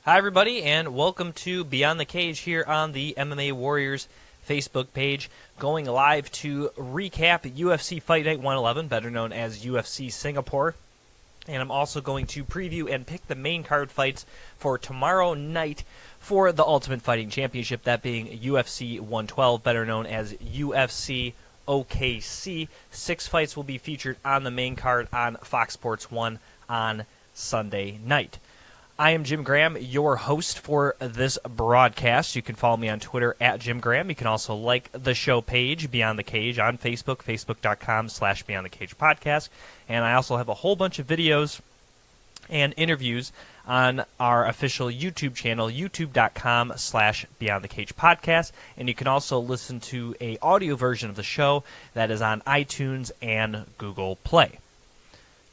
Hi, everybody, and welcome to Beyond the Cage here on the MMA Warriors Facebook page, going live to recap UFC Fight Night 111, better known as UFC Singapore. And I'm also going to preview and pick the main card fights for tomorrow night for the Ultimate Fighting Championship, that being UFC 112, better known as UFC OKC. 6 fights will be featured on the main card on Fox Sports 1 on Sunday night. I am Jim Gramm, your host for this broadcast. You can follow me on Twitter at Jim Gramm. You can also like the show page, Beyond the Cage, on Facebook, facebook.com/Beyond the Cage podcast. And I also have a whole bunch of videos and interviews on our official YouTube channel, youtube.com/Beyond the Cage podcast. And you can also listen to an audio version of the show that is on iTunes and Google Play.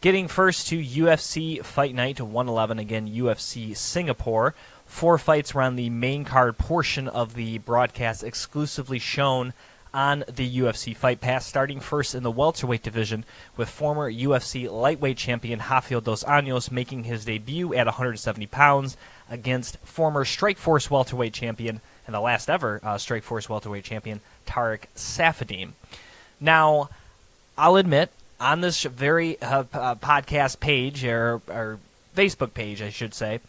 Getting first to UFC Fight Night 111, again, UFC Singapore. 4 fights were on the main card portion of the broadcast, exclusively shown on the UFC Fight Pass, starting first in the welterweight division with former UFC lightweight champion Rafael dos Anjos making his debut at 170 pounds against former Strikeforce welterweight champion and the last ever Strikeforce welterweight champion, Tarek Saffiedine. Now, I'll admit, on this very podcast page, or Facebook page, I should say,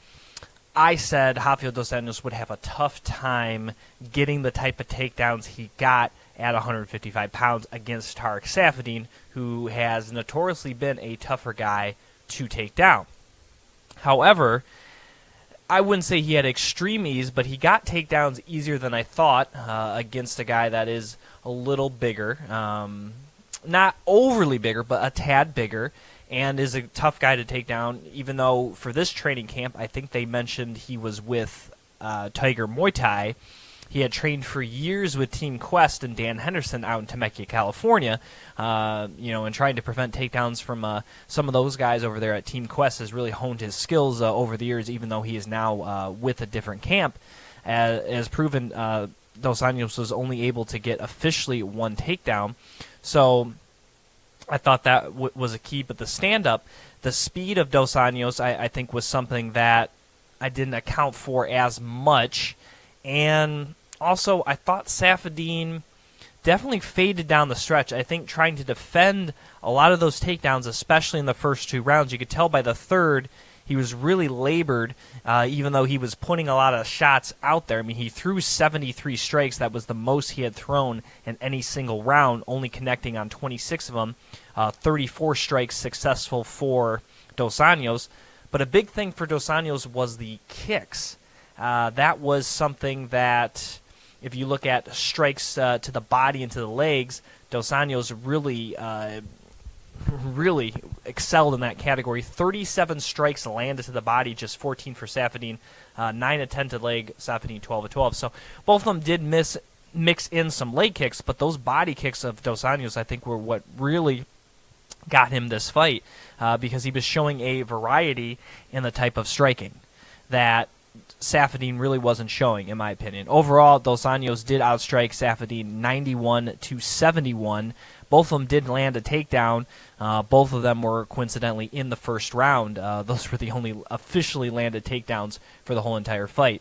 I said Rafael dos Anjos would have a tough time getting the type of takedowns he got at 155 pounds against Tarek Saffiedine, who has notoriously been a tougher guy to take down. However, I wouldn't say he had extreme ease, but he got takedowns easier than I thought against a guy that is a little bigger. Not overly bigger, but a tad bigger, and is a tough guy to take down, even though for this training camp, I think they mentioned he was with Tiger Muay Thai. He had trained for years with Team Quest and Dan Henderson out in Temecula, California, and trying to prevent takedowns from some of those guys over there at Team Quest has really honed his skills over the years, even though he is now with a different camp. As proven, Dos Anjos was only able to get officially 1 takedown. So I thought that was a key. But the stand-up, the speed of Dos Anjos, I think, was something that I didn't account for as much. And also, I thought Saffiedine definitely faded down the stretch. I think trying to defend a lot of those takedowns, especially in the first 2 rounds, you could tell by the third he was really labored, even though he was putting a lot of shots out there. I mean, he threw 73 strikes. That was the most he had thrown in any single round, only connecting on 26 of them. 34 strikes successful for Dos Anjos. But a big thing for Dos Anjos was the kicks. That was something that, if you look at strikes to the body and to the legs, Dos Anjos really excelled in that category. 37 strikes landed to the body, just 14 for Saffiedine, 9 of 10 to leg, Saffiedine 12 of 12. So both of them did mix in some leg kicks, but those body kicks of Dos Anjos, I think, were what really got him this fight, because he was showing a variety in the type of striking that Saffiedine really wasn't showing, in my opinion. Overall, Dos Anjos did outstrike Saffiedine 91-71. Both of them did land a takedown. Both of them were coincidentally in the first round. Those were the only officially landed takedowns for the whole entire fight.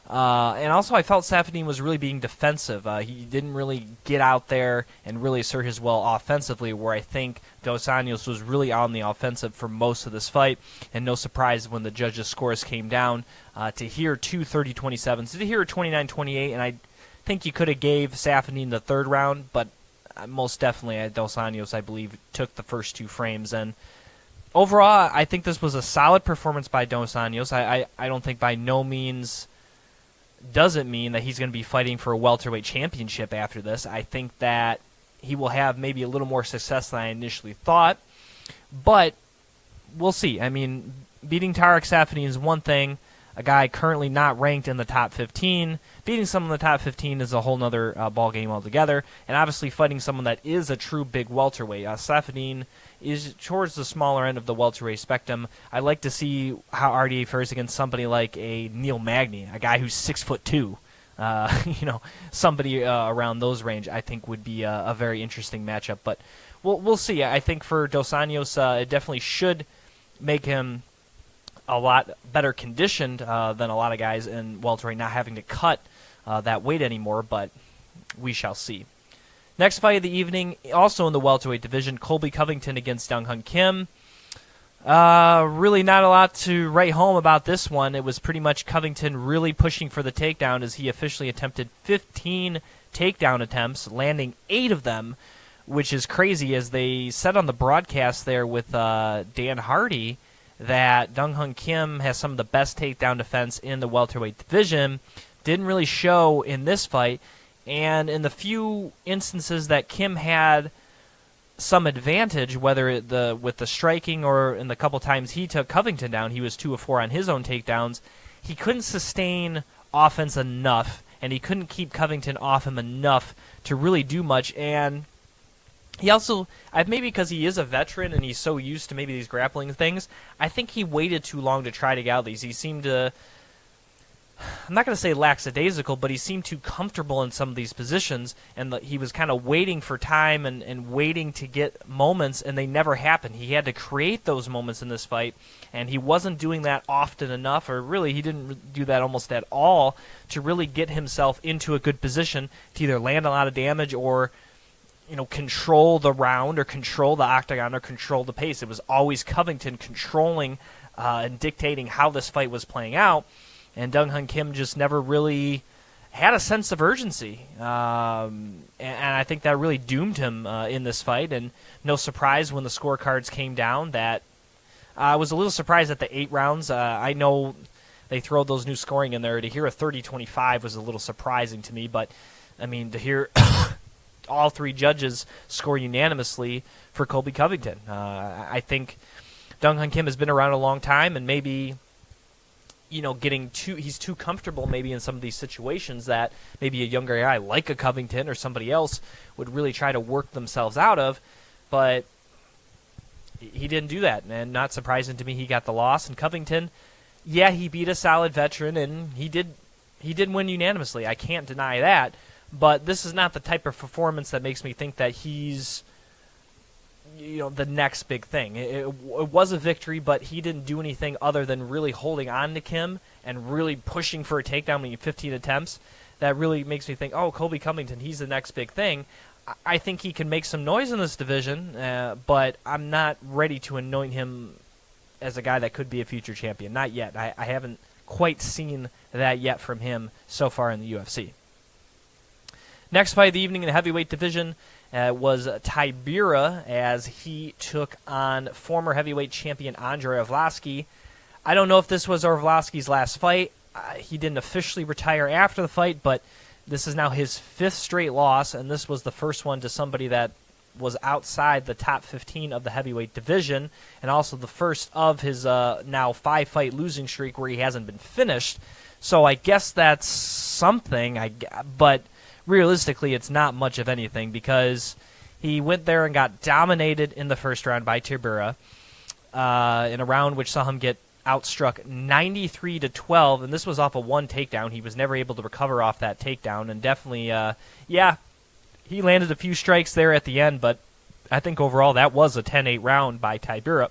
And also, I felt Saffiedine was really being defensive. He didn't really get out there and really assert his will offensively, where I think Dos Anjos was really on the offensive for most of this fight. And no surprise when the judges' scores came down to hear 2 30-27s, to hear 29-28, and I think you could have gave Saffiedine the third round, but most definitely Dos Anjos, I believe, took the first 2 frames. And overall, I think this was a solid performance by Dos Anjos. I don't think by no means does it mean that he's going to be fighting for a welterweight championship after this. I think that he will have maybe a little more success than I initially thought, but we'll see. I mean, beating Tarek Saffiedine is one thing. A guy currently not ranked in the top 15. Beating someone in the top 15 is a whole other ball game altogether. And obviously fighting someone that is a true big welterweight. Saffiedine is towards the smaller end of the welterweight spectrum. I'd like to see how RDA fares against somebody like a Neil Magny, a guy who's 6'2". Somebody around those range, I think, would be a very interesting matchup. But we'll see. I think for Dos Anjos, it definitely should make him a lot better conditioned than a lot of guys in welterweight, not having to cut that weight anymore, but we shall see. Next fight of the evening, also in the welterweight division, Colby Covington against Dong Hyun Kim. Really not a lot to write home about this one. It was pretty much Covington really pushing for the takedown as he officially attempted 15 takedown attempts, landing 8 of them, which is crazy, as they said on the broadcast there with Dan Hardy that Dong Hyun Kim has some of the best takedown defense in the welterweight division. Didn't really show in this fight, and in the few instances that Kim had some advantage, whether with the striking or in the couple times he took Covington down, he was 2 of 4 on his own takedowns, he couldn't sustain offense enough, and he couldn't keep Covington off him enough to really do much. And he also, maybe because he is a veteran and he's so used to maybe these grappling things, I think he waited too long to try to get out of these. He seemed to, I'm not going to say lackadaisical, but he seemed too comfortable in some of these positions, and he was kind of waiting for time and waiting to get moments, and they never happened. He had to create those moments in this fight, and he wasn't doing that often enough, or really he didn't do that almost at all, to really get himself into a good position to either land a lot of damage or control the round or control the octagon or control the pace. It was always Covington controlling and dictating how this fight was playing out. And Dong Hyun Kim just never really had a sense of urgency. And I think that really doomed him in this fight. And no surprise when the scorecards came down that I was a little surprised at the 8 rounds. I know they throw those new scoring in there. To hear a 30-25 was a little surprising to me. But, I mean, to hear all 3 judges score unanimously for Colby Covington. I think Dong Hyun Kim has been around a long time, and maybe he's too comfortable maybe in some of these situations that maybe a younger guy like a Covington or somebody else would really try to work themselves out of, but he didn't do that, and not surprising to me, he got the loss. And Covington, yeah, he beat a solid veteran, and he did win unanimously. I can't deny that, but this is not the type of performance that makes me think that he's the next big thing. It was a victory, but he didn't do anything other than really holding on to Kim and really pushing for a takedown in 15 attempts. That really makes me think, Colby Covington, he's the next big thing. I think he can make some noise in this division, but I'm not ready to anoint him as a guy that could be a future champion. Not yet. I haven't quite seen that yet from him so far in the UFC. Next fight of the evening in the heavyweight division was Tybura, as he took on former heavyweight champion Andrei Arlovski. I don't know if this was Arlovski's last fight. He didn't officially retire after the fight, but this is now his 5th straight loss, and this was the first one to somebody that was outside the top 15 of the heavyweight division, and also the first of his now 5-fight losing streak where he hasn't been finished. So I guess that's something, but realistically, it's not much of anything, because he went there and got dominated in the first round by Tybura in a round which saw him get outstruck 93-12, and this was off of 1 takedown. He was never able to recover off that takedown, and definitely, he landed a few strikes there at the end, but I think overall that was a 10-8 round by Tybura.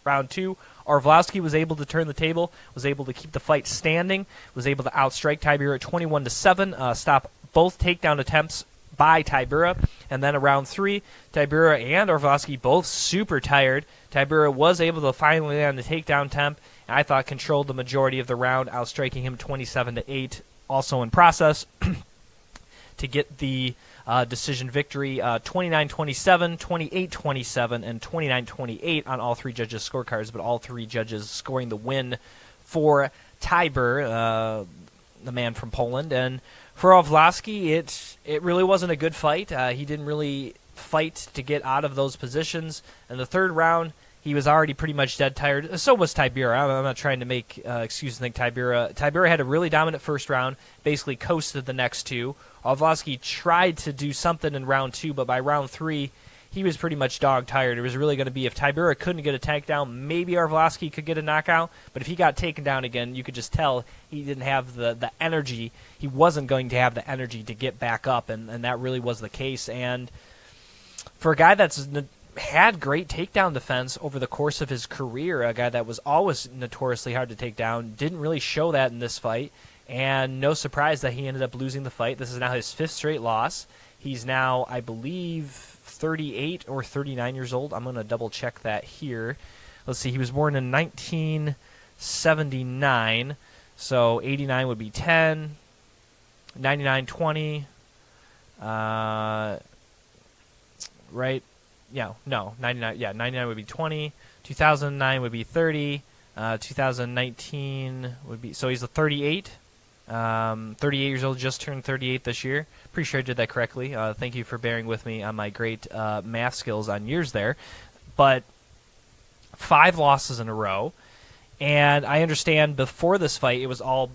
Round 2, Arlovski was able to turn the table, was able to keep the fight standing, was able to outstrike Tybura 21-7, stop both takedown attempts by Tybura. And then around 3, Tybura and Arlovski both super tired. Tybura was able to finally land the takedown attempt, and I thought controlled the majority of the round, outstriking him 27-8 also in process to get the decision victory, 29-27, 28-27, and 29-28 on all 3 judges' scorecards, but all 3 judges scoring the win for Tybura, the man from Poland. And for Arlovski, it really wasn't a good fight. He didn't really fight to get out of those positions. In the 3rd round, he was already pretty much dead tired. So was Tybura. I'm not trying to make excuses. I think Tybura had a really dominant first round, basically coasted the next 2. Arlovski tried to do something in round 2, but by round 3, he was pretty much dog-tired. It was really going to be if Tybura couldn't get a takedown, maybe Arlovski could get a knockout, but if he got taken down again, you could just tell he didn't have the energy. He wasn't going to have the energy to get back up, and that really was the case. And for a guy that's had great takedown defense over the course of his career, a guy that was always notoriously hard to take down, didn't really show that in this fight, and no surprise that he ended up losing the fight. This is now his 5th straight loss. He's now, I believe, 38 or 39 years old. I'm going to double check that here. Let's see, he was born in 1979, so 89 would be 10, 99, 20, right? Yeah, no, 99. Yeah, 99 would be 20. 2009 would be 30. 2019 would be, so he's a 38. 38 years old, just turned 38 this year. Pretty sure I did that correctly. Thank you for bearing with me on my great math skills on years there. But 5 losses in a row, and I understand before this fight it was all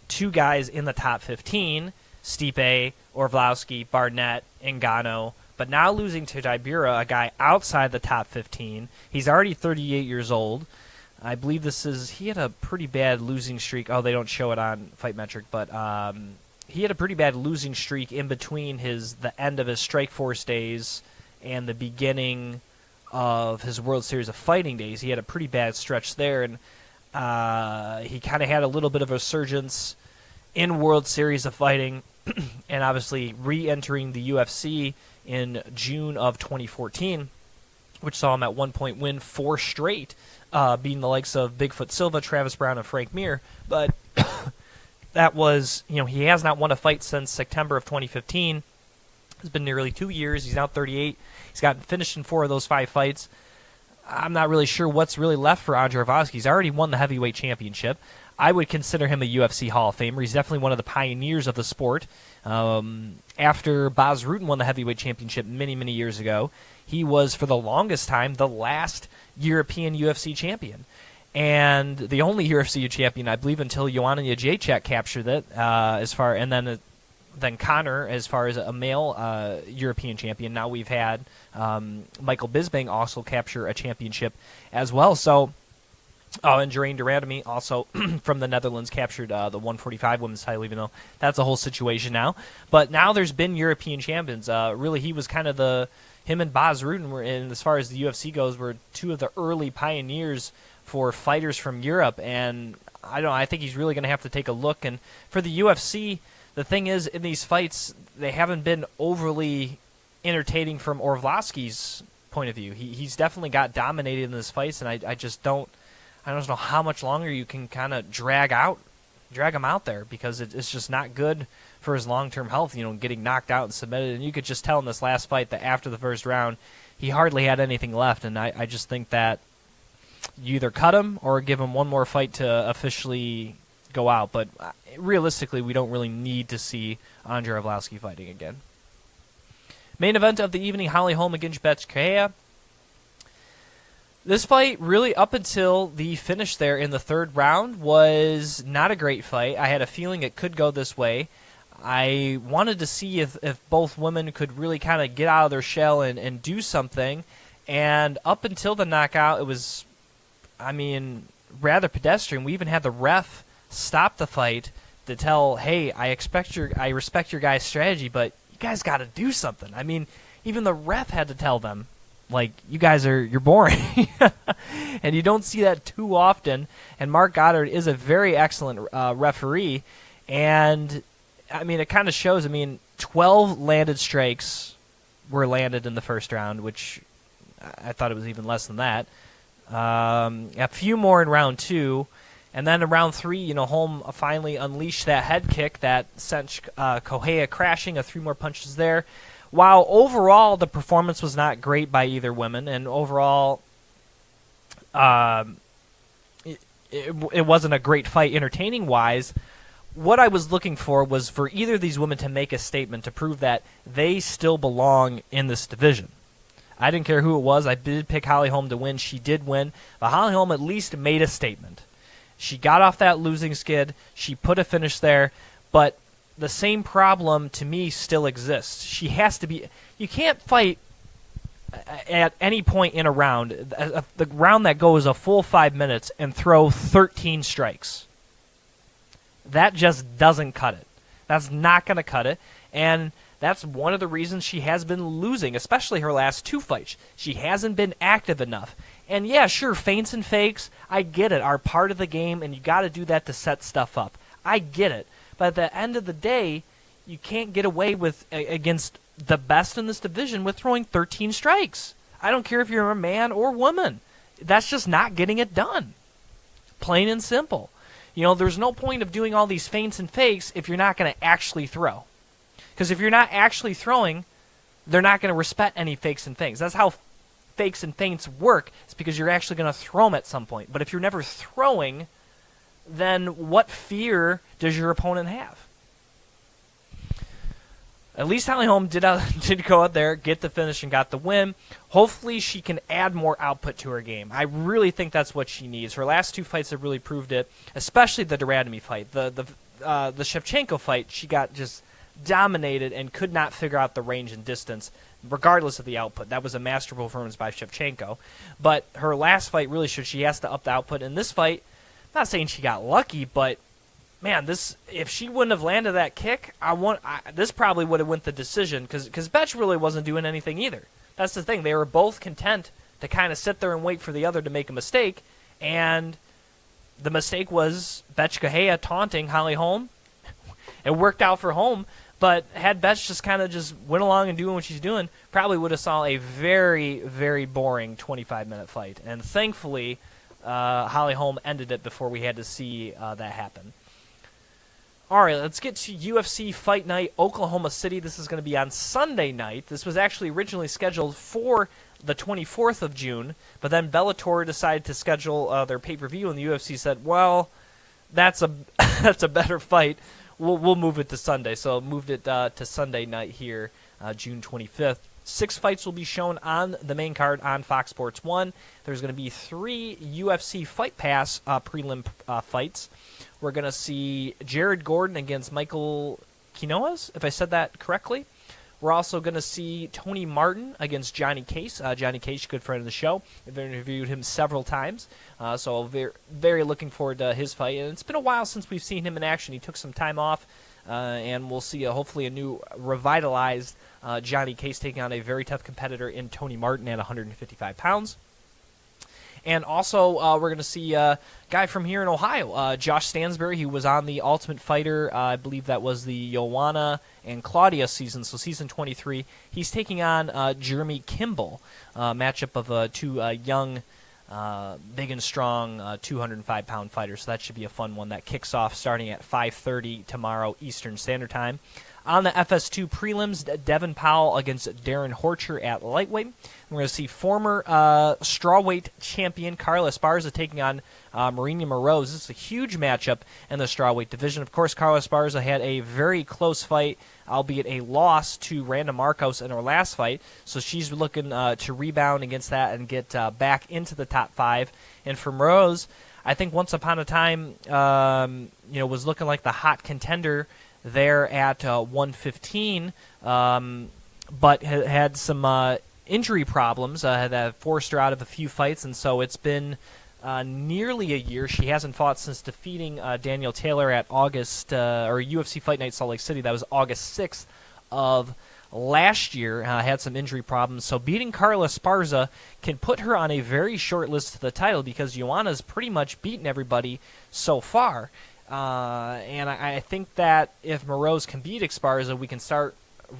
2 guys in the top 15: Stipe, Orlovsky, Barnett, Ngannou. But now losing to Tybura, a guy outside the top 15. He's already 38 years old. I believe he had a pretty bad losing streak. Oh, they don't show it on Fight Metric, but he had a pretty bad losing streak in between the end of his Strikeforce days and the beginning of his World Series of Fighting days. He had a pretty bad stretch there, and he kind of had a little bit of a resurgence in World Series of Fighting, and obviously re-entering the UFC in June of 2014, which saw him at one point win 4 straight, beating the likes of Bigfoot Silva, Travis Brown, and Frank Mir. But that was, he has not won a fight since September of 2015. It's been nearly 2 years. He's now 38. He's gotten finished in 4 of those 5 fights. I'm not really sure what's really left for Andrei Arlovsky. He's already won the heavyweight championship. I would consider him a UFC Hall of Famer. He's definitely one of the pioneers of the sport. After Bas Rutten won the heavyweight championship many, many years ago, he was, for the longest time, the last European UFC champion. And the only UFC champion, I believe, until Joanna Jędrzejczyk captured it, and then Conor, as far as a male European champion. Now we've had Michael Bisping also capture a championship as well. So, and Geraint de Randamie also from the Netherlands captured the 145 women's title, even though that's a whole situation now. But now there's been European champions. Really, he was kind of him and Bas Rutten were, and as far as the UFC goes, were 2 of the early pioneers for fighters from Europe. And I think he's really going to have to take a look. And for the UFC, the thing is, in these fights, they haven't been overly entertaining from Orlovsky's point of view. He's definitely got dominated in these fights, and I just don't know how much longer you can kind of drag him out there, because it's just not good for his long-term health, getting knocked out and submitted. And you could just tell in this last fight that after the first round, he hardly had anything left. And I just think that you either cut him or give him one more fight to officially go out. But realistically, we don't really need to see Andrei Arlovsky fighting again. Main event of the evening, Holly Holm against Bethe Correia. This fight, really, up until the finish there in the 3rd round, was not a great fight. I had a feeling it could go this way. I wanted to see if both women could really kind of get out of their shell and do something. And up until the knockout, it was, rather pedestrian. We even had the ref stop the fight to tell, hey, I respect your guys' strategy, but you guys got to do something. Even the ref had to tell them, like, you guys you're boring. And you don't see that too often. And Mark Goddard is a very excellent referee. And, it kind of shows. 12 landed strikes were landed in the first round, which I thought it was even less than that. A few more in round 2. And then in round 3, Holm finally unleashed that head kick that sent Correia crashing. 3 more punches there. While overall the performance was not great by either women, and overall it wasn't a great fight entertaining-wise, what I was looking for was for either of these women to make a statement to prove that they still belong in this division. I didn't care who it was. I did pick Holly Holm to win. She did win. But Holly Holm at least made a statement. She got off that losing skid. She put a finish there. But the same problem to me still exists. She has to be. You can't fight at any point in a round, the round that goes a full 5 minutes, and throw 13 strikes. That just doesn't cut it. That's not going to cut it. And That's one of the reasons she has been losing, especially her last 2 fights. She hasn't been active enough. And yeah, sure, feints and fakes, I get it, are part of the game, and you got to do that to set stuff up. I get it. But at the end of the day, you can't get away with against the best in this division with throwing 13 strikes. I don't care if you're a man or woman. That's just not getting it done. Plain and simple. There's no point of doing all these feints and fakes if you're not going to actually throw. Because if you're not actually throwing, they're not going to respect any fakes and feints. That's how fakes and feints work. It's because you're actually going to throw them at some point. But if you're never throwing, then what fear does your opponent have? At least Holly Holm did go out there, get the finish, and got the win. Hopefully she can add more output to her game. I really think that's what she needs. Her last 2 fights have really proved it, especially the Duradamy fight. The Shevchenko fight, she got just dominated and could not figure out the range and distance, regardless of the output. That was a masterful performance by Shevchenko. But her last fight really showed she has to up the output. In this fight, I'm not saying she got lucky, but man, if she wouldn't have landed that kick, this probably would have went the decision because Betch really wasn't doing anything either. That's the thing. They were both content to kind of sit there and wait for the other to make a mistake, and the mistake was Betch Gahea taunting Holly Holm. It worked out for Holm, but had Betch just kind of just went along and doing what she's doing, probably would have saw a very, very boring 25-minute fight. And thankfully, Holly Holm ended it before we had to see that happen. All right, let's get to UFC Fight Night Oklahoma City. This is going to be on Sunday night. This was actually originally scheduled for the 24th of June, but then Bellator decided to schedule their pay-per-view, and the UFC said, well, that's a that's a better fight. We'll move it to Sunday. So moved it to Sunday night here, June 25th. 6 fights will be shown on the main card on Fox Sports 1. There's going to be 3 UFC Fight Pass prelim fights. We're going to see Jared Gordon against Michael Quinones, if I said that correctly. We're also going to see Tony Martin against Johnny Case. Johnny Case, good friend of the show. I've interviewed him several times, so very, very looking forward to his fight. And it's been a while since we've seen him in action. He took some time off, and we'll see hopefully a new revitalized Johnny Case taking on a very tough competitor in Tony Martin at 155 pounds. And also, we're going to see a guy from here in Ohio, Josh Stansbury. He was on the Ultimate Fighter. I believe that was the Joanna and Claudia season, so season 23. He's taking on Jeremy Kimball, matchup of 2 young, big and strong 205-pound fighters. So that should be a fun one. That kicks off starting at 5:30 tomorrow Eastern Standard Time. On the FS2 prelims, Devin Powell against Darren Horcher at lightweight. We're going to see former strawweight champion Carla Esparza taking on Marina Moroz. This is a huge matchup in the strawweight division. Of course, Carla Esparza had a very close fight, albeit a loss to Randa Marcos in her last fight. So she's looking to rebound against that and get back into the top 5. And for Moroz, I think once upon a time, was looking like the hot contender there at 115, but had some injury problems that forced her out of a few fights, and so it's been nearly a year. She hasn't fought since defeating Daniel Taylor at August, or UFC Fight Night Salt Lake City. That was August 6th of last year. Had some injury problems, so beating Carla Esparza can put her on a very short list to the title because Joanna's pretty much beaten everybody so far. And I think that if Moroz can beat Esparza, we can start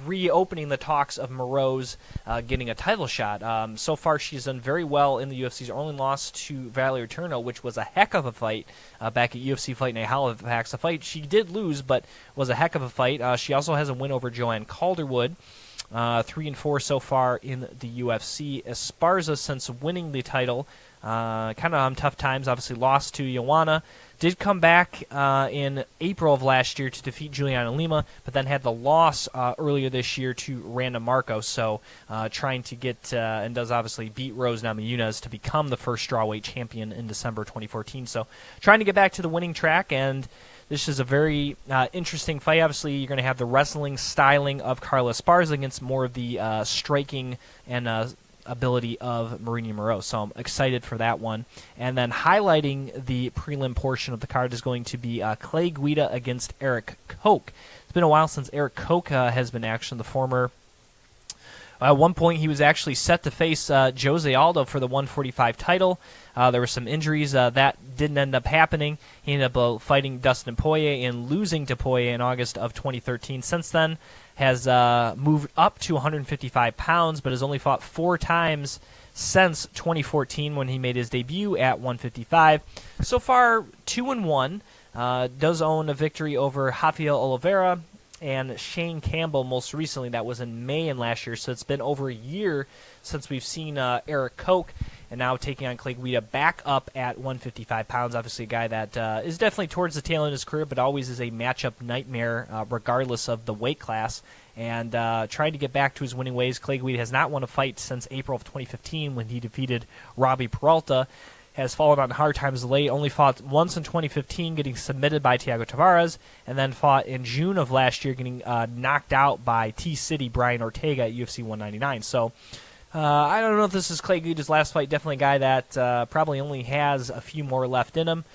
reopening the talks of Moroz getting a title shot. So far, she's done very well in the UFC's only loss to Valerie Turno, which was a heck of a fight back at UFC Fight Night Halifax. A fight she did lose, but was a heck of a fight. She also has a win over Joanne Calderwood. 3-4 so far in the UFC. Esparza, since winning the title, kind of on tough times, obviously lost to Joanna. Did come back in April of last year to defeat Juliana Lima, but then had the loss earlier this year to Randa Marcos. So trying to get, and does obviously beat Rose Namajunas to become the first strawweight champion in December 2014. So trying to get back to the winning track, and this is a very interesting fight. Obviously, you're going to have the wrestling styling of Carla Esparza against more of the striking and ability of Marini Moreau. So I'm excited for that one. And then highlighting the prelim portion of the card is going to be Clay Guida against Eric Koch. It's been a while since Eric Koch has been in action. The former, at one point, he was actually set to face Jose Aldo for the 145 title. There were some injuries that didn't end up happening. He ended up fighting Dustin Poirier and losing to Poirier in August of 2013. Since then, has moved up to 155 pounds, but has only fought 4 times since 2014 when he made his debut at 155. So far, 2-1. Does own a victory over Rafael Oliveira and Shane Campbell most recently. That was in May and last year, so it's been over a year since we've seen Eric Koch, and now taking on Clay Guida back up at 155 pounds. Obviously a guy that is definitely towards the tail end of his career, but always is a matchup nightmare regardless of the weight class. And trying to get back to his winning ways. Clay Guida has not won a fight since April of 2015 when he defeated Robbie Peralta. Has fallen on hard times late, only fought once in 2015, getting submitted by Thiago Tavares, and then fought in June of last year, getting knocked out by T-City Brian Ortega at UFC 199. So I don't know if this is Clay Guida's last fight. Definitely a guy that probably only has a few more left in him,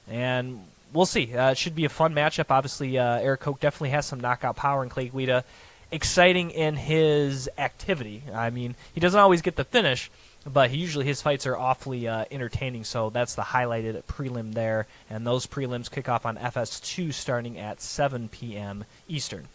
and we'll see. It should be a fun matchup. Obviously, Eric Koch definitely has some knockout power, and Clay Guida exciting in his activity. I mean, he doesn't always get the finish, but usually his fights are awfully entertaining, so that's the highlighted prelim there. And those prelims kick off on FS2 starting at 7 p.m. Eastern.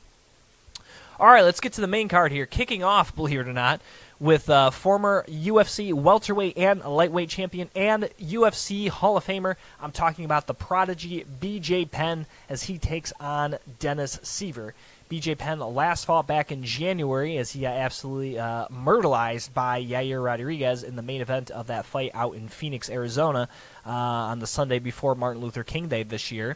All right, let's get to the main card here. Kicking off, believe it or not, with former UFC welterweight and lightweight champion and UFC Hall of Famer. I'm talking about the prodigy BJ Penn as he takes on Dennis Siver. BJ Penn last fought back in January as he got absolutely murderized by Yair Rodriguez in the main event of that fight out in Phoenix, Arizona on the Sunday before Martin Luther King Day this year.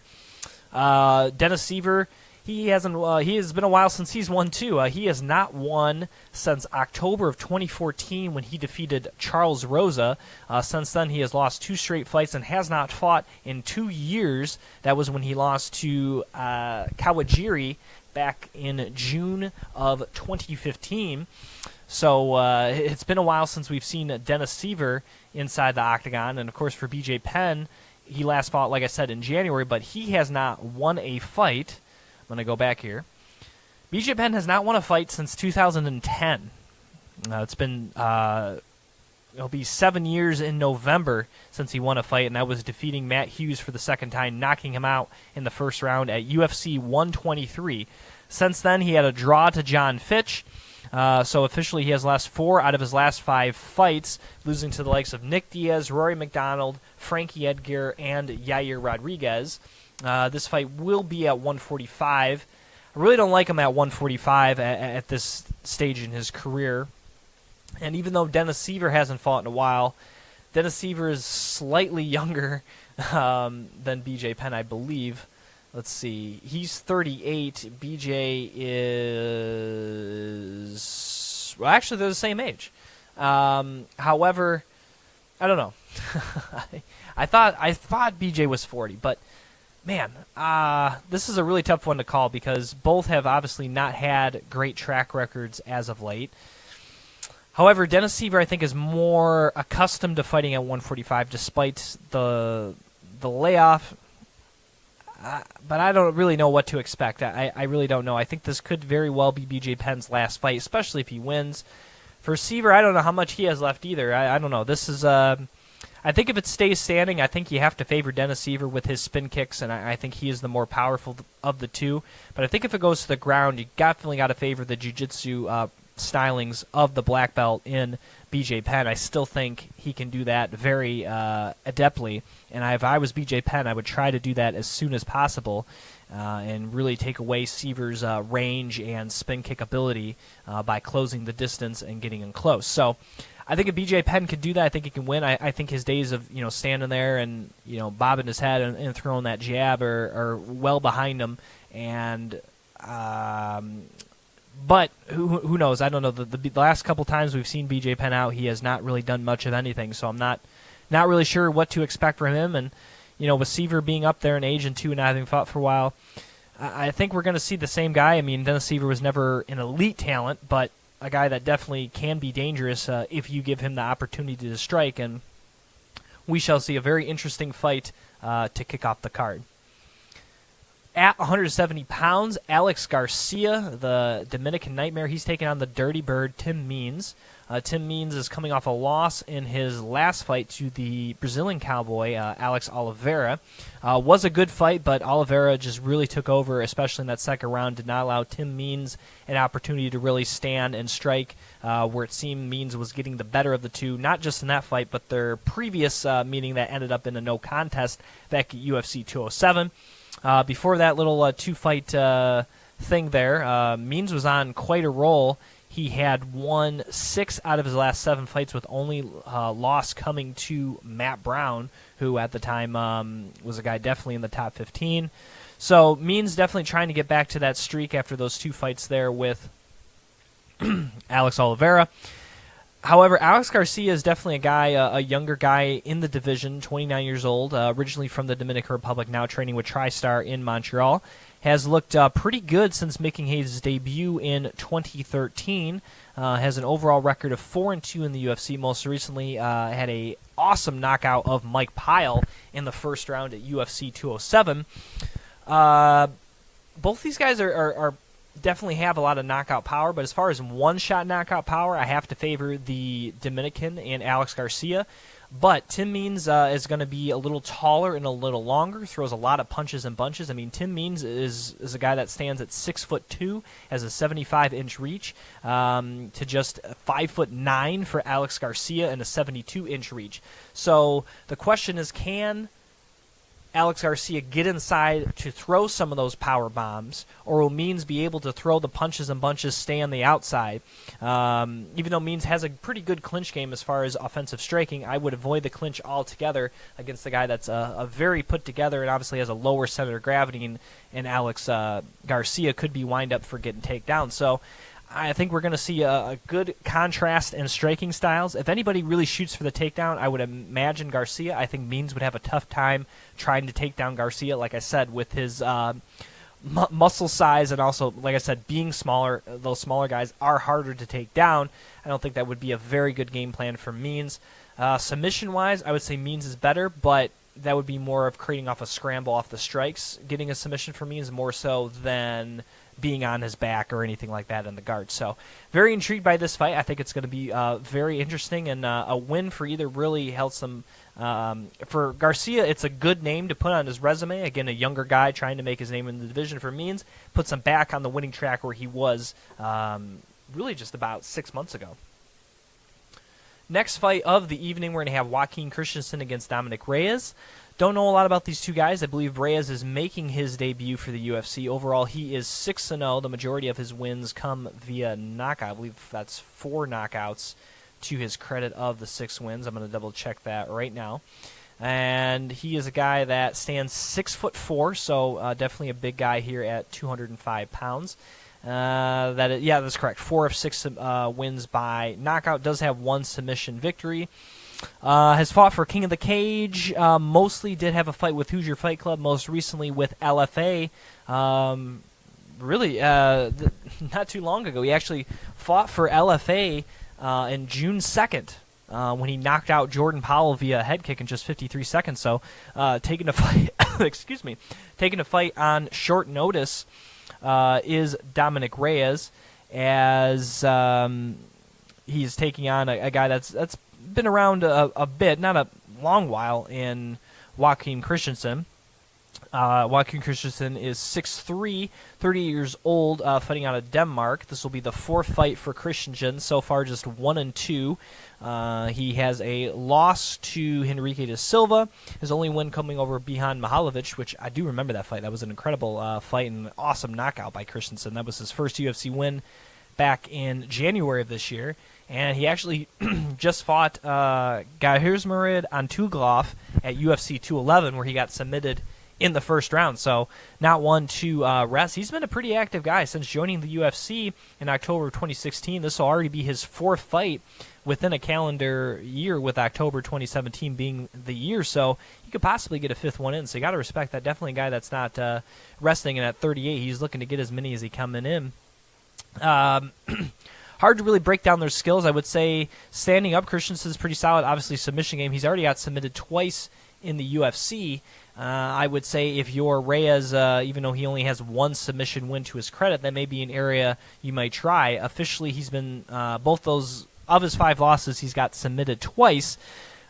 Dennis Siver, he has been a while since he's won too. He has not won since October of 2014 when he defeated Charles Rosa. Since then, he has lost 2 straight fights and has not fought in 2 years. That was when he lost to Kawajiri back in June of 2015. So it's been a while since we've seen Dennis Siver inside the octagon. And, of course, for BJ Penn, he last fought, like I said, in January, but he has not won a fight. I'm going to go back here. BJ Penn has not won a fight since 2010. It's been, it'll be 7 years in November since he won a fight, and that was defeating Matt Hughes for the second time, knocking him out in the first round at UFC 123. Since then, he had a draw to John Fitch. So officially, he has lost 4 out of his last 5 fights, losing to the likes of Nick Diaz, Rory McDonald, Frankie Edgar, and Yair Rodriguez. This fight will be at 145. I really don't like him at 145 at this stage in his career. And even though Dennis Siver hasn't fought in a while, Dennis Siver is slightly younger than BJ Penn, I believe. Let's see. He's 38. BJ is... Well, actually, they're the same age. However, I don't know. I thought BJ was 40, but... Man, this is a really tough one to call because both have obviously not had great track records as of late. However, Dennis Siver, I think, is more accustomed to fighting at 145 despite the layoff. But I don't really know what to expect. I really don't know. I think this could very well be BJ Penn's last fight, especially if he wins. For Siver, I don't know how much he has left either. I don't know. This is... I think if it stays standing, I think you have to favor Dennis Siver with his spin kicks, and I think he is the more powerful of the two. But I think if it goes to the ground, you definitely got to favor the jiu-jitsu stylings of the black belt in BJ Penn. I still think he can do that very adeptly, and if I was BJ Penn, I would try to do that as soon as possible and really take away Siver's range and spin kick ability by closing the distance and getting him close. So I think if BJ Penn could do that, I think he can win. I think his days of standing there and bobbing his head and throwing that jab are well behind him. And but who knows? I don't know. The last couple times we've seen BJ Penn out, he has not really done much of anything. So I'm not really sure what to expect from him. And with Siver being up there in age and not having fought for a while, I think we're going to see the same guy. I mean, Dennis Siver was never an elite talent, but a guy that definitely can be dangerous if you give him the opportunity to strike, and we shall see a very interesting fight to kick off the card. At 170 pounds, Alex Garcia, the Dominican Nightmare, he's taking on the Dirty Bird, Tim Means. Tim Means is coming off a loss in his last fight to the Brazilian Cowboy, Alex Oliveira. Was a good fight, but Oliveira just really took over, especially in that second round, did not allow Tim Means an opportunity to really stand and strike, where it seemed Means was getting the better of the two, not just in that fight, but their previous meeting that ended up in a no contest back at UFC 207. Before that little two-fight thing there, Means was on quite a roll. He had won 6 out of his last 7 fights, with only loss coming to Matt Brown, who at the time was a guy definitely in the top 15. So Means definitely trying to get back to that streak after those 2 fights there with Alex Oliveira. However, Alex Garcia is definitely a guy, a younger guy in the division, 29 years old, originally from the Dominican Republic, now training with TriStar in Montreal. Has looked pretty good since making his debut in 2013. Has an overall record of 4-2 in the UFC. Most recently had a awesome knockout of Mike Pyle in the first round at UFC 207. Both these guys are definitely have a lot of knockout power, but as far as one-shot knockout power, I have to favor the Dominican and Alex Garcia. But Tim Means is going to be a little taller and a little longer, throws a lot of punches and bunches. I mean, Tim Means is a guy that stands at 6'2", has a 75-inch reach, to just 5'9" for Alex Garcia and a 72-inch reach. So the question is, can Alex Garcia get inside to throw some of those power bombs, or will Means be able to throw the punches and bunches, stay on the outside? Even though Means has a pretty good clinch game as far as offensive striking, I would avoid the clinch altogether against a guy that's a very put together and obviously has a lower center of gravity, and Alex Garcia could be wind up for getting takedowns. So I think we're going to see a good contrast in striking styles. If anybody really shoots for the takedown, I would imagine Garcia. I think Means would have a tough time trying to take down Garcia, like I said, with his muscle size, and also, like I said, being smaller. Those smaller guys are harder to take down. I don't think that would be a very good game plan for Means. Submission-wise, I would say Means is better, but that would be more of creating off a scramble off the strikes. Getting a submission for Means more so than being on his back or anything like that in the guard. So very intrigued by this fight. I think it's going to be very interesting, and a win for either really helps them. For Garcia, it's a good name to put on his resume. Again, a younger guy trying to make his name in the division. For Means, puts him back on the winning track where he was really just about 6 months ago. Next fight of the evening, we're going to have Joaquin Christensen against Dominic Reyes. Don't know a lot about these two guys. I believe Reyes is making his debut for the UFC. Overall, he is 6-0. The majority of his wins come via knockout. I believe that's 4 knockouts to his credit of the 6 wins. I'm going to double-check that right now. And he is a guy that stands 6'4", so definitely a big guy here at 205 pounds. That's correct. 4 of 6 wins by knockout. Does have 1 submission victory. Has fought for King of the Cage. Mostly did have a fight with Hoosier Fight Club. Most recently with LFA. Not too long ago. He actually fought for LFA in June 2nd. When he knocked out Jordan Powell via head kick in just 53 seconds. So taking a fight, taking a fight on short notice is Dominic Reyes, as he's taking on a guy that's been around a bit, not a long while, in Joaquin Christensen. Joaquin Christensen is 6'3", 30 years old, fighting out of Denmark. This will be the 4th fight for Christensen. So far, just 1-2. He has a loss to Henrique da Silva. His only win coming over Bihan Mihalovic, which I do remember that fight. That was an incredible fight and an awesome knockout by Christensen. That was his first UFC win back in January of this year. And he actually just fought Gahirsmurid Antuglov at UFC 211, where he got submitted in the first round. So not one to rest. He's been a pretty active guy since joining the UFC in October of 2016. This will already be his 4th fight within a calendar year, with October 2017 being the year. So he could possibly get a 5th one in. So you got to respect that. Definitely a guy that's not resting. And at 38, he's looking to get as many as he coming in. hard to really break down their skills. I would say standing up, Christensen's pretty solid. Obviously, submission game. He's already got submitted twice in the UFC. I would say if you're Reyes, even though he only has one submission win to his credit, that may be an area you might try. Officially, he's been both those of his 5 losses, he's got submitted twice.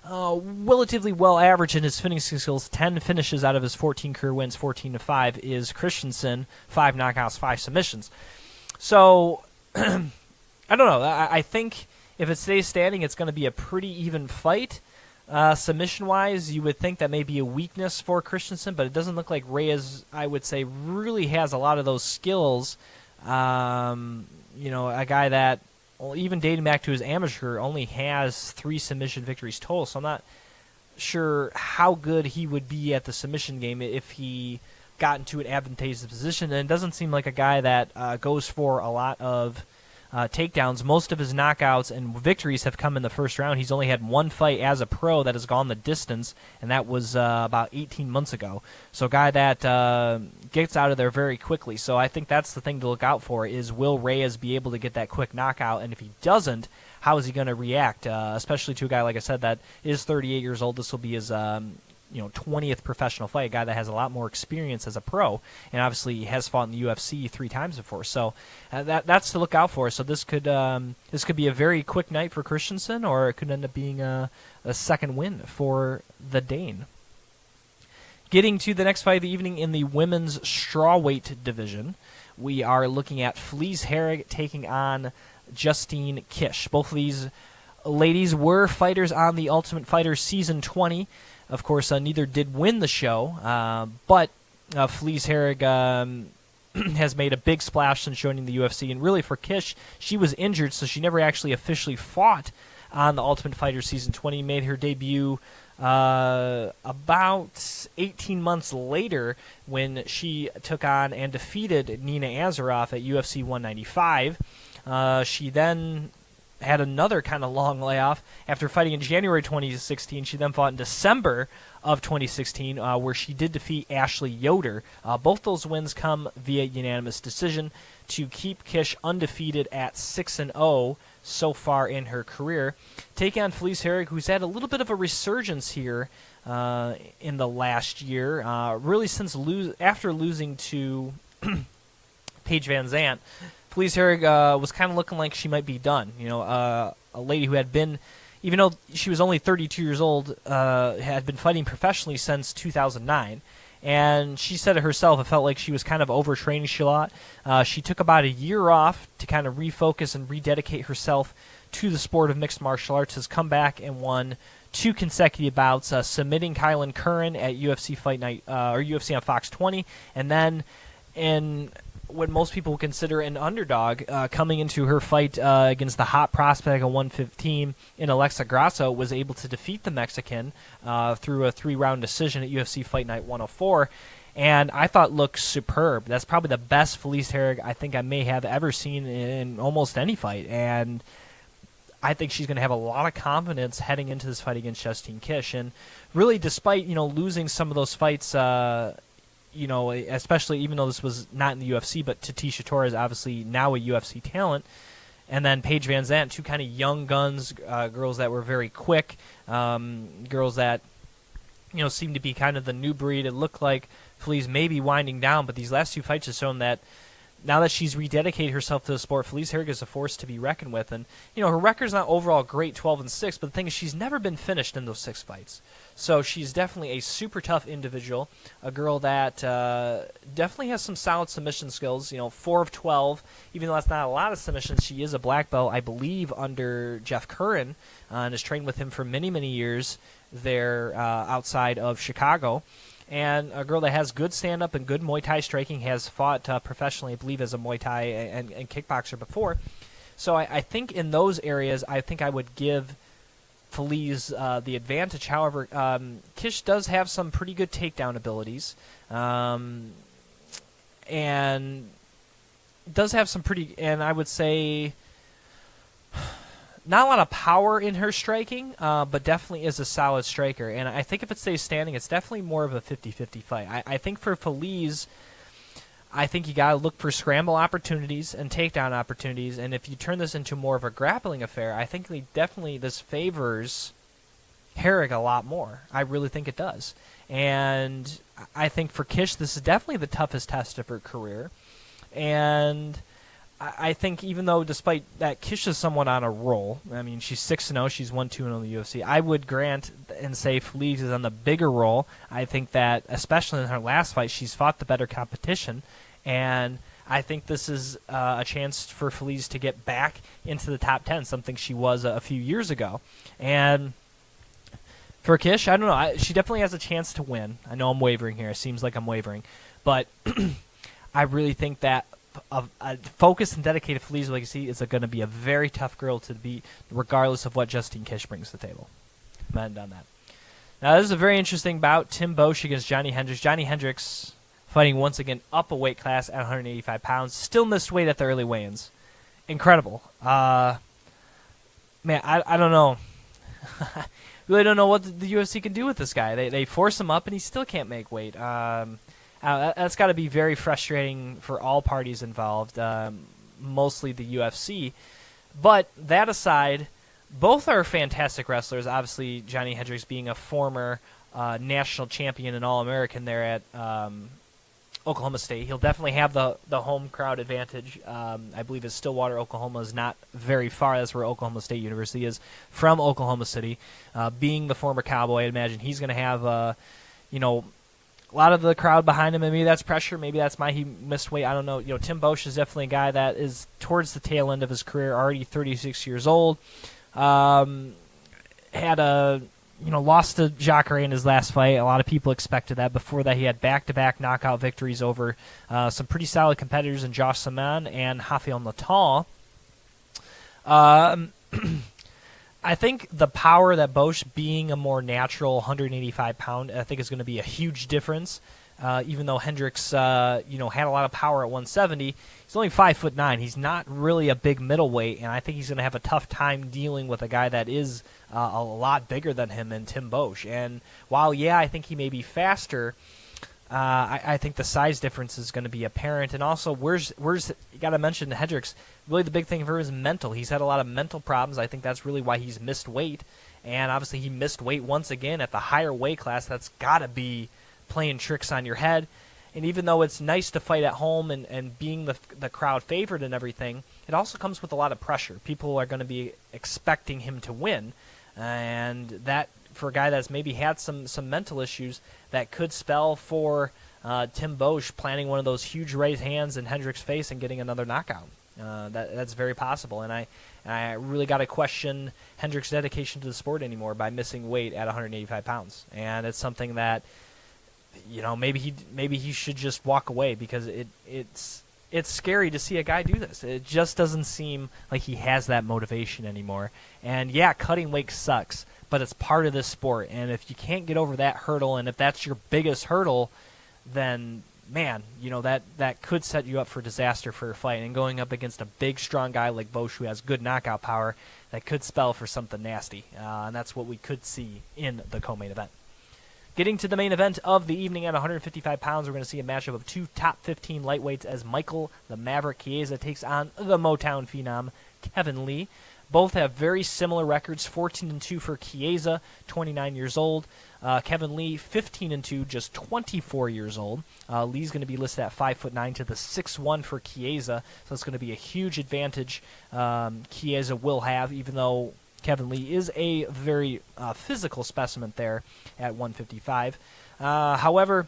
Relatively well average in his finishing skills. 10 finishes out of his 14 career wins, 14-5 is Christensen. 5 knockouts, 5 submissions. So I don't know. I think if it stays standing, it's going to be a pretty even fight. Submission-wise, you would think that may be a weakness for Christensen, but it doesn't look like Reyes, I would say, really has a lot of those skills. A guy that, even dating back to his amateur, only has 3 submission victories total, so I'm not sure how good he would be at the submission game if he got into an advantageous position. And it doesn't seem like a guy that goes for a lot of takedowns. Most of his knockouts and victories have come in the first round. He's only had 1 fight as a pro that has gone the distance, and that was about 18 months ago. So a guy that gets out of there very quickly. So I think that's the thing to look out for, is will Reyes be able to get that quick knockout? And if he doesn't, how is he going to react, especially to a guy, like I said, that is 38 years old. This will be his 20th professional fight, a guy that has a lot more experience as a pro, and obviously has fought in the UFC 3 times before. So that's to look out for. So this could be a very quick night for Christensen, or it could end up being a second win for the Dane. Getting to the next fight of the evening in the women's strawweight division, we are looking at Felice Herrig taking on Justine Kish. Both of these ladies were fighters on the Ultimate Fighter Season 20. Of course, neither did win the show, but Felice Herrig has made a big splash since joining the UFC. And really for Kish, she was injured, so she never actually officially fought on the Ultimate Fighter Season 20. Made her debut about 18 months later when she took on and defeated Nina Azaroff at UFC 195. She then had another kind of long layoff after fighting in January 2016. She then fought in December of 2016, where she did defeat Ashley Yoder. Both those wins come via unanimous decision to keep Kish undefeated at 6-0 so far in her career. Taking on Felice Herrig, who's had a little bit of a resurgence here in the last year, really since after losing to Paige Van Zandt. Felice Herrig was kind of looking like she might be done. A lady who had been, even though she was only 32 years old, had been fighting professionally since 2009. And she said it herself, it felt like she was kind of overtraining a lot. She took about a year off to kind of refocus and rededicate herself to the sport of mixed martial arts, has come back and won 2 consecutive bouts, submitting Kylan Curran at UFC Fight Night, or UFC on Fox 20, and then in what most people would consider an underdog, coming into her fight against the hot prospect at 115 in Alexa Grasso, was able to defeat the Mexican through a 3-round decision at UFC Fight Night 104, and I thought looked superb. That's probably the best Felice Herrig I think I may have ever seen in almost any fight, and I think she's going to have a lot of confidence heading into this fight against Justine Kish. And really, despite losing some of those fights, especially even though this was not in the UFC, but Tatisha Torres, obviously now a UFC talent, and then Paige Van Zandt, 2 kind of young guns, girls that were very quick, girls that seemed to be kind of the new breed. It looked like Felice may be winding down, but these last 2 fights have shown that now that she's rededicated herself to the sport, Felice Herrig is a force to be reckoned with. And her record's not overall great, 12-6, but the thing is, she's never been finished in those 6 fights. So she's definitely a super tough individual, a girl that definitely has some solid submission skills. 4 of 12, even though that's not a lot of submissions. She is a black belt, I believe, under Jeff Curran, and has trained with him for many, many years there outside of Chicago. And a girl that has good stand-up and good Muay Thai striking, has fought professionally, I believe, as a Muay Thai and kickboxer before. So I think in those areas, I think I would give Felice the advantage. However, Kish does have some pretty good takedown abilities, and does have some pretty, and I would say, not a lot of power in her striking, but definitely is a solid striker. And I think if it stays standing, it's definitely more of a 50-50 fight. I think for Felice, I think you got to look for scramble opportunities and takedown opportunities, and if you turn this into more of a grappling affair, I think this favors Herrick a lot more. I really think it does. And I think for Kish, this is definitely the toughest test of her career. And I think even though, despite that, Kish is somewhat on a roll. I mean, she's 6-0. She's 1-2 in the UFC. I would grant and say Felice is on the bigger roll. I think that, especially in her last fight, she's fought the better competition. And I think this is a chance for Felice to get back into the top 10, something she was a few years ago. And for Kish, I don't know. She definitely has a chance to win. I know I'm wavering here. It seems like I'm wavering. But I really think that a focused and dedicated Felice Legacy is going to be a very tough girl to beat, regardless of what Justine Kish brings to the table. I'm not done that. Now, this is a very interesting bout. Tim Boesch against Johnny Hendricks. Johnny Hendricks fighting once again up a weight class at 185 pounds. Still missed weight at the early weigh-ins. Incredible. Man, I don't know. Really don't know what the UFC can do with this guy. They force him up, and he still can't make weight. That's got to be very frustrating for all parties involved, mostly the UFC. But that aside, both are fantastic wrestlers. Obviously, Johnny Hendricks being a former national champion and All-American there at Oklahoma State. He'll definitely have the home crowd advantage. I believe his Stillwater, Oklahoma is not very far. That's where Oklahoma State University is, from Oklahoma City. Being the former Cowboy, I imagine he's going to have a lot of the crowd behind him. Maybe that's pressure. Maybe that's why he missed weight. I don't know. Tim Boesch is definitely a guy that is towards the tail end of his career, already 36 years old. Lost to Jacare in his last fight. A lot of people expected that. Before that, he had back-to-back knockout victories over some pretty solid competitors in Josh Saman and Rafael Natal. I think the power that Boesch, being a more natural 185-pound, I think is going to be a huge difference. Even though Hendricks, had a lot of power at 170, he's only 5'9". He's not really a big middleweight, and I think he's going to have a tough time dealing with a guy that is a lot bigger than him in Tim Boesch. And while, I think he may be faster, I think the size difference is going to be apparent. And also, where's you got to mention Hendricks. Really, the big thing for him is mental. He's had a lot of mental problems. I think that's really why he's missed weight. And obviously, he missed weight once again at the higher weight class. That's got to be playing tricks on your head. And even though it's nice to fight at home and being the crowd favored and everything, it also comes with a lot of pressure. People are going to be expecting him to win. And that, for a guy that's maybe had some mental issues, that could spell for Tim Boesch planting one of those huge right hands in Hendricks' face and getting another knockout. That's very possible. And I really got to question Hendricks' dedication to the sport anymore by missing weight at 185 pounds. And it's something that, maybe he should just walk away, because it's scary to see a guy do this. It just doesn't seem like he has that motivation anymore. And cutting weight sucks, but it's part of this sport. And if you can't get over that hurdle, and if that's your biggest hurdle, then man, that could set you up for disaster for a fight. And going up against a big, strong guy like Boesch, who has good knockout power, that could spell for something nasty. And that's what we could see in the co-main event. Getting to the main event of the evening at 155 pounds, we're going to see a matchup of two top 15 lightweights as Michael the Maverick Chiesa takes on the Motown phenom Kevin Lee. Both have very similar records, 14-2 for Chiesa, 29 years old. Kevin Lee, 15-2, just 24 years old. Lee's going to be listed at 5'9" to the 6'1" for Chiesa, so it's going to be a huge advantage Chiesa will have, even though Kevin Lee is a very physical specimen there at 155. However,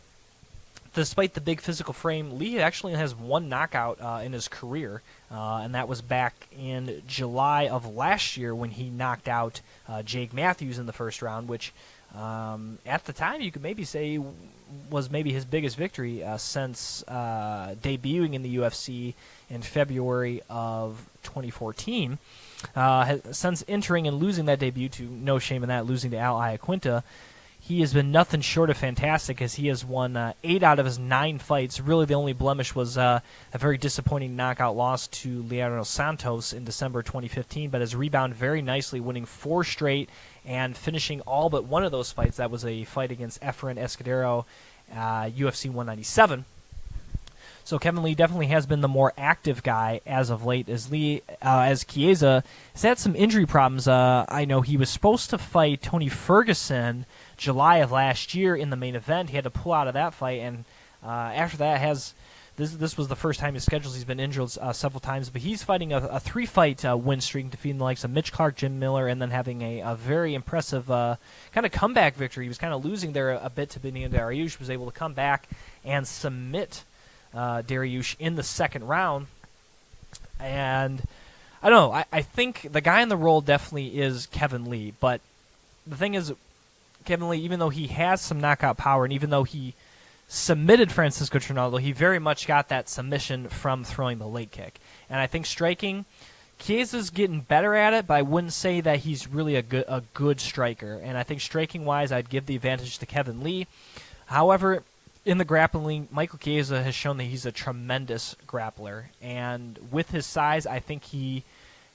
despite the big physical frame, Lee actually has one knockout in his career, and that was back in July of last year when he knocked out Jake Matthews in the first round, which at the time you could maybe say was maybe his biggest victory since debuting in the UFC in February of 2014. Since entering and losing that debut, to no shame in that, losing to Al Iaquinta, he has been nothing short of fantastic, as he has won 8 out of his 9 fights. Really, the only blemish was a very disappointing knockout loss to Leandro Santos in December 2015, but has rebounded very nicely, winning 4 straight and finishing all but one of those fights. That was a fight against Efren Escudero, UFC 197. So Kevin Lee definitely has been the more active guy as of late, as Chiesa has had some injury problems. I know he was supposed to fight Tony Ferguson July of last year in the main event. He had to pull out of that fight, and after that this was the first time his schedules. He's been injured several times, but he's fighting a 3-fight win streak, defeating the likes of Mitch Clark, Jim Miller, and then having a very impressive kind of comeback victory. He was kind of losing there a bit to Beneil Dariush, was able to come back and submit Dariush in the second round. And I don't know, I think the guy in the role definitely is Kevin Lee, but the thing is, Kevin Lee, even though he has some knockout power, and even though he submitted Francisco Trinaldo, he very much got that submission from throwing the leg kick. And I think striking, Chiesa's getting better at it, but I wouldn't say that he's really a good striker. And I think striking-wise, I'd give the advantage to Kevin Lee. However, in the grappling, Michael Chiesa has shown that he's a tremendous grappler. And with his size, I think he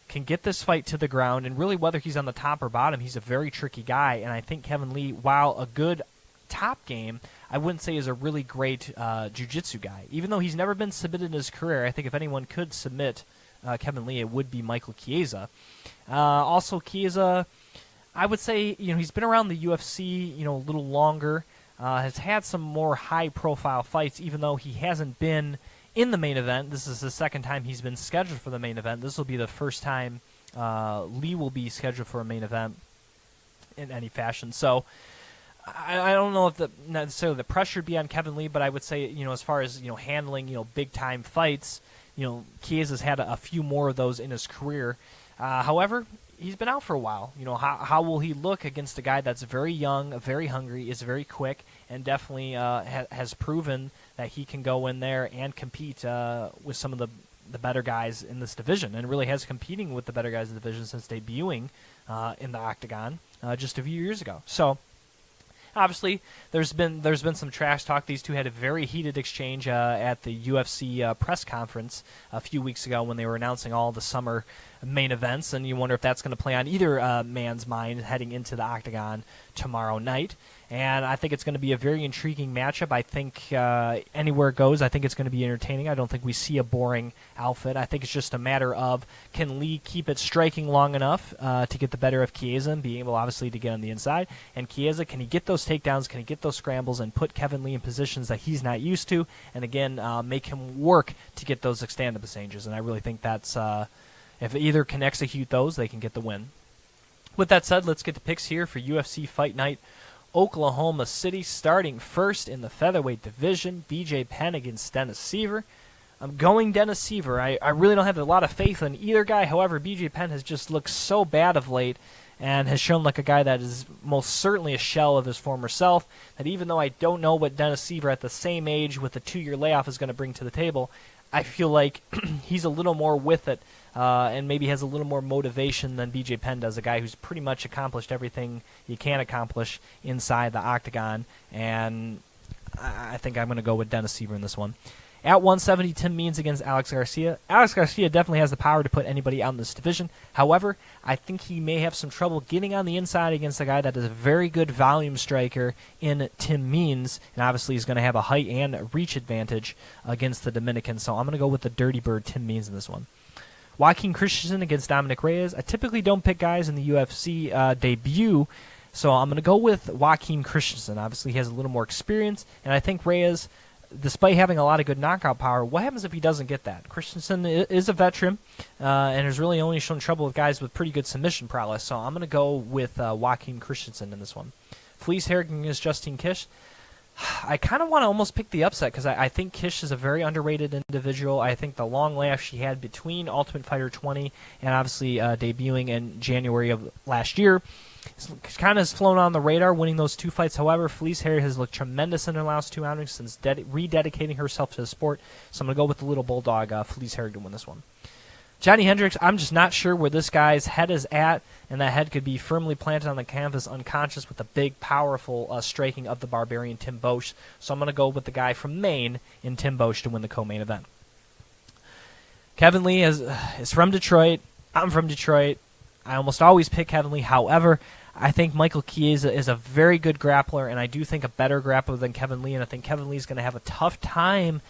can get this fight to the ground. And really, whether he's on the top or bottom, he's a very tricky guy. And I think Kevin Lee, while a good top game, I wouldn't say is a really great jiu-jitsu guy. Even though he's never been submitted in his career, I think if anyone could submit Kevin Lee, it would be Michael Chiesa. Also, Chiesa, I would say, he's been around the UFC, a little longer, has had some more high-profile fights, even though he hasn't been in the main event. This is the second time he's been scheduled for the main event. This will be the first time Lee will be scheduled for a main event in any fashion. So I don't know if necessarily the pressure would be on Kevin Lee, but I would say, as far as, handling, big-time fights, Chiesa's had a few more of those in his career. However, he's been out for a while. How will he look against a guy that's very young, very hungry, is very quick, and definitely has proven that he can go in there and compete with some of the better guys in this division, and really has competing with the better guys in the division since debuting in the octagon just a few years ago. So, obviously, there's been some trash talk. These two had a very heated exchange at the UFC press conference a few weeks ago when they were announcing all the summer main events, and you wonder if that's going to play on either man's mind heading into the octagon tomorrow night. And I think it's going to be a very intriguing matchup. I think anywhere it goes, I think it's going to be entertaining. I don't think we see a boring outfit. I think it's just a matter of, can Lee keep it striking long enough to get the better of Chiesa and be able, obviously, to get on the inside? And Chiesa, can he get those takedowns? Can he get those scrambles and put Kevin Lee in positions that he's not used to? And again, make him work to get those extended exchanges. And I really think that's, if either can execute those, they can get the win. With that said, let's get the picks here for UFC Fight Night Oklahoma City, starting first in the featherweight division, BJ Penn against Dennis Seaver. I'm going Dennis Seaver. I really don't have a lot of faith in either guy. However, BJ Penn has just looked so bad of late and has shown like a guy that is most certainly a shell of his former self, that even though I don't know what Dennis Seaver at the same age with a 2-year layoff is going to bring to the table, I feel like he's a little more with it and maybe has a little more motivation than BJ Penn does, a guy who's pretty much accomplished everything you can accomplish inside the octagon. And I think I'm going to go with Dennis Seaver in this one. At 170, Tim Means against Alex Garcia. Alex Garcia definitely has the power to put anybody out in this division. However, I think he may have some trouble getting on the inside against a guy that is a very good volume striker in Tim Means, and obviously he's going to have a height and a reach advantage against the Dominican. So I'm going to go with the Dirty Bird, Tim Means, in this one. Joaquin Christensen against Dominic Reyes. I typically don't pick guys in the UFC debut, so I'm going to go with Joaquin Christensen. Obviously, he has a little more experience, and I think Reyes, despite having a lot of good knockout power, what happens if he doesn't get that? Christensen is a veteran and has really only shown trouble with guys with pretty good submission prowess, so I'm going to go with Joaquin Christensen in this one. Felice Harrigan against Justine Kish. I kind of want to almost pick the upset because I think Kish is a very underrated individual. I think the long layoff she had between Ultimate Fighter 20 and obviously debuting in January of last year kind of has flown on the radar, winning those 2 fights. However, Felice Harrigan has looked tremendous in her last 2 outings since rededicating herself to the sport. So I'm going to go with the little bulldog, Felice Harrigan, to win this one. Johnny Hendricks, I'm just not sure where this guy's head is at, and that head could be firmly planted on the canvas, unconscious, with the big, powerful striking of the Barbarian Tim Bosch. So I'm going to go with the guy from Maine in Tim Bosch to win the co-main event. Kevin Lee is from Detroit. I'm from Detroit. I almost always pick Kevin Lee. However, I think Michael Chiesa is a very good grappler, and I do think a better grappler than Kevin Lee, and I think Kevin Lee is going to have a tough time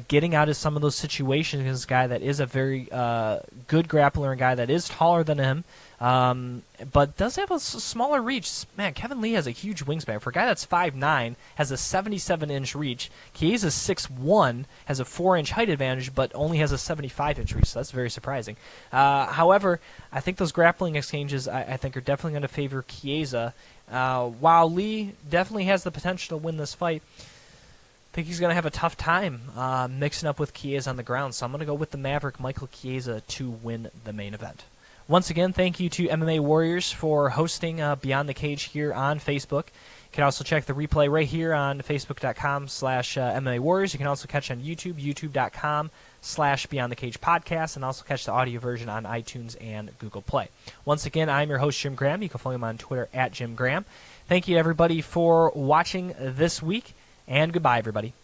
getting out of some of those situations against this guy that is a very good grappler, and guy that is taller than him, but does have a smaller reach. Man, Kevin Lee has a huge wingspan. For a guy that's 5'9", has a 77-inch reach. Chiesa's 6'1", has a 4-inch height advantage, but only has a 75-inch reach, so that's very surprising. However, I think those grappling exchanges, I think, are definitely going to favor Chiesa. While Lee definitely has the potential to win this fight, I think he's going to have a tough time mixing up with Chiesa on the ground, so I'm going to go with the Maverick, Michael Chiesa, to win the main event. Once again, thank you to MMA Warriors for hosting Beyond the Cage here on Facebook. You can also check the replay right here on facebook.com/MMA Warriors. You can also catch on YouTube, youtube.com/Beyond the Cage podcast, and also catch the audio version on iTunes and Google Play. Once again, I'm your host, Jim Gramm. You can follow him on Twitter @JimGramm. Thank you, everybody, for watching this week, and goodbye, everybody.